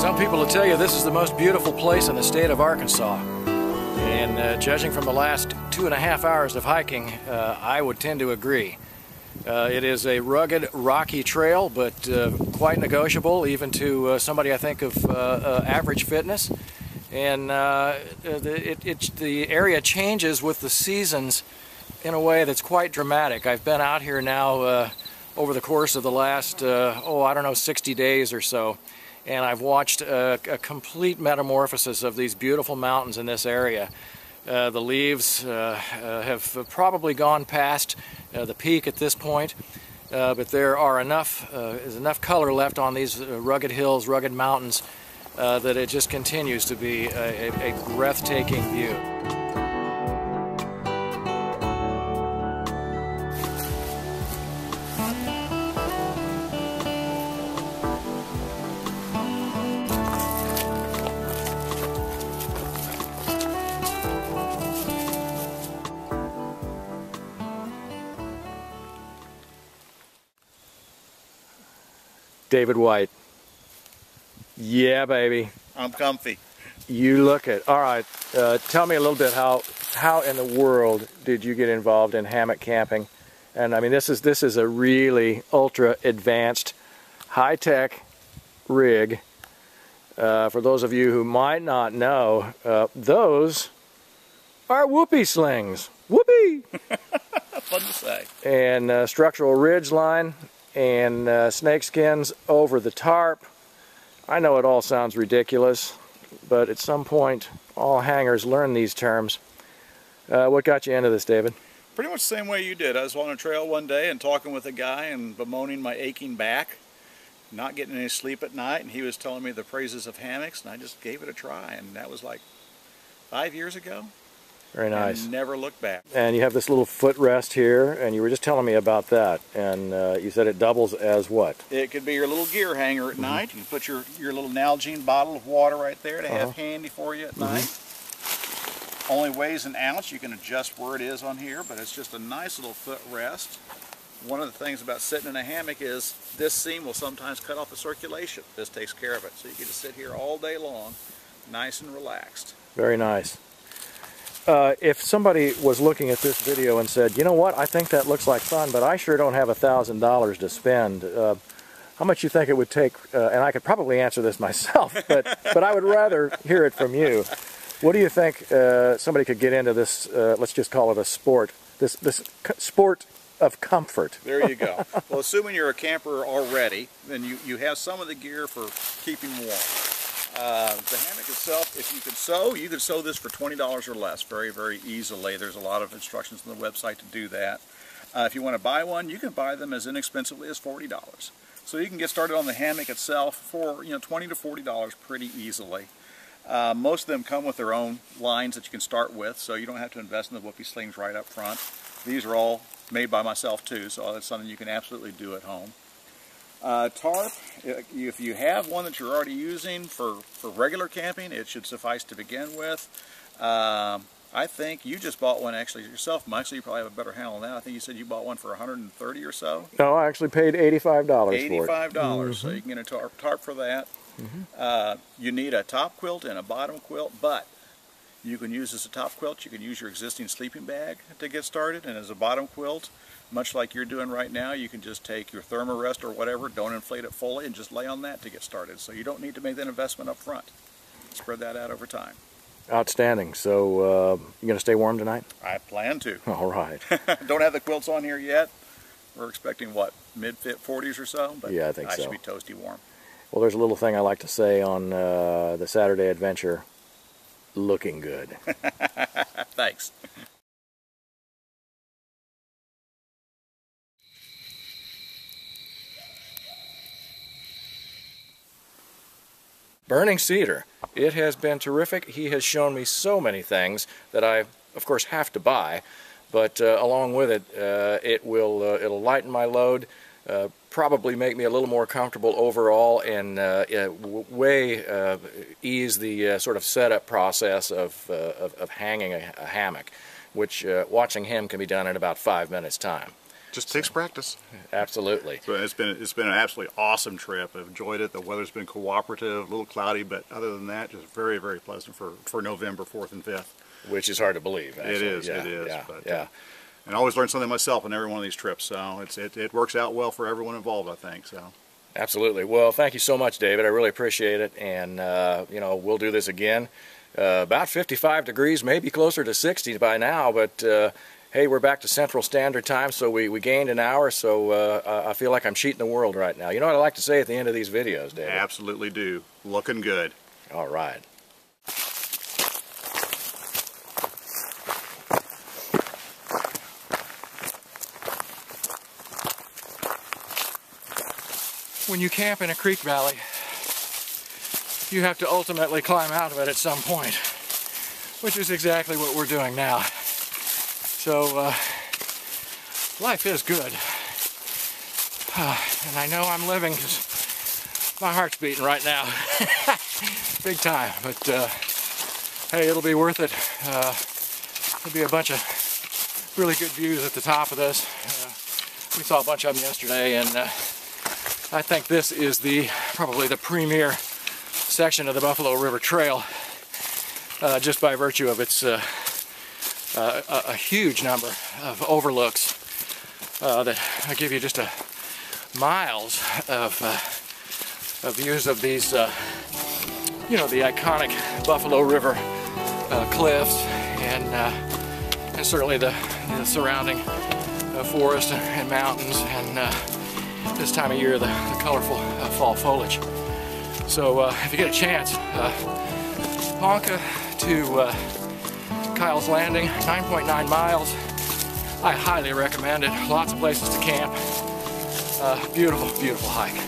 Some people will tell you this is the most beautiful place in the state of Arkansas. And judging from the last 2.5 hours of hiking, I would tend to agree. It is a rugged, rocky trail, but quite negotiable, even to somebody I think of average fitness. And the area changes with the seasons in a way that's quite dramatic. I've been out here now over the course of the last, I don't know, 60 days or so. And I've watched a complete metamorphosis of these beautiful mountains in this area. The leaves have probably gone past the peak at this point, but there are is enough color left on these rugged hills, rugged mountains, that it just continues to be a breathtaking view. David White. Yeah, baby. I'm comfy. You look it. All right. Tell me a little bit how in the world did you get involved in hammock camping? And I mean, this is a really ultra advanced, high-tech rig. For those of you who might not know, those are whoopee slings. Whoopee! Fun to say. And structural ridge line and snake skins over the tarp. I know it all sounds ridiculous, but at some point all hangers learn these terms. What got you into this, David? Pretty much the same way you did. I was on a trail one day and talking with a guy and bemoaning my aching back, not getting any sleep at night, and he was telling me the praises of hammocks, and I just gave it a try, and that was like 5 years ago. Very nice. And never looked back. And you have this little footrest here, and you were just telling me about that. And you said it doubles as what? It could be your little gear hanger at night. You can put your little Nalgene bottle of water right there to have handy for you at night. Only weighs an ounce. You can adjust where it is on here, but it's just a nice little footrest. One of the things about sitting in a hammock is this seam will sometimes cut off the circulation. This takes care of it. So you can just sit here all day long, nice and relaxed. Very nice. If somebody was looking at this video and said, you know what, I think that looks like fun, but I sure don't have $1,000 to spend, how much you think it would take, and I could probably answer this myself, but I would rather hear it from you. What do you think somebody could get into this, let's just call it a sport, this sport of comfort? There you go. Well, assuming you're a camper already, then you have some of the gear for keeping warm. The hammock itself, if you could sew this for $20 or less very, very easily. There's a lot of instructions on the website to do that. If you want to buy one, you can buy them as inexpensively as $40. So you can get started on the hammock itself for $20 to $40 pretty easily. Most of them come with their own lines that you can start with, so you don't have to invest in the whoopee slings right up front. These are all made by myself too, so that's something you can absolutely do at home. Tarp, if you have one that you're already using for regular camping, it should suffice to begin with. I think you just bought one actually yourself, Mike, so you probably have a better handle on that. I think you said you bought one for $130 or so. No, I actually paid $85 for it. $85, so you can get a tarp for that. You need a top quilt and a bottom quilt, but you can use as a top quilt, you can use your existing sleeping bag to get started, and as a bottom quilt, much like you're doing right now, you can just take your thermarest or whatever, don't inflate it fully, and just lay on that to get started. So you don't need to make that investment up front. Spread that out over time. Outstanding. So you going to stay warm tonight? I plan to. All right. Don't have the quilts on here yet. We're expecting, what, mid-40s or so? But yeah, I think so. I should be toasty warm. Well, there's a little thing I like to say on the Saturday Adventure. Looking good. Thanks. Burning Cedar. It has been terrific. He has shown me so many things that I, of course, have to buy, but along with it, it'll lighten my load, probably make me a little more comfortable overall, and ease the sort of setup process of hanging a hammock, which watching him can be done in about 5 minutes time. Just takes practice. Absolutely. So it's been an absolutely awesome trip. I've enjoyed it. The weather's been cooperative, a little cloudy, but other than that, just very, very pleasant for November 4th and 5th. Which is hard to believe, actually. It is, yeah, it is. Yeah, but, yeah. And I always learn something myself on every one of these trips, so it works out well for everyone involved, I think. So. Absolutely. Well, thank you so much, David. I really appreciate it, and you know, we'll do this again. About 55 degrees, maybe closer to 60 by now, but hey, we're back to Central Standard Time, so we gained an hour, so I feel like I'm cheating the world right now. You know what I like to say at the end of these videos, David? Absolutely do. Looking good. All right. When you camp in a creek valley, you have to ultimately climb out of it at some point, which is exactly what we're doing now. So, life is good. And I know I'm living because my heart's beating right now. Big time. But, hey, it'll be worth it. There'll be a bunch of really good views at the top of this. We saw a bunch of them yesterday, and I think this is probably the premier section of the Buffalo River Trail, just by virtue of its a huge number of overlooks that give you just miles of views of these, you know, the iconic Buffalo River cliffs, and certainly the surrounding forest and mountains, and this time of year the colorful fall foliage. So if you get a chance, Ponca to Kyle's Landing, 9.9 miles. I highly recommend it. Lots of places to camp. Beautiful, beautiful hike.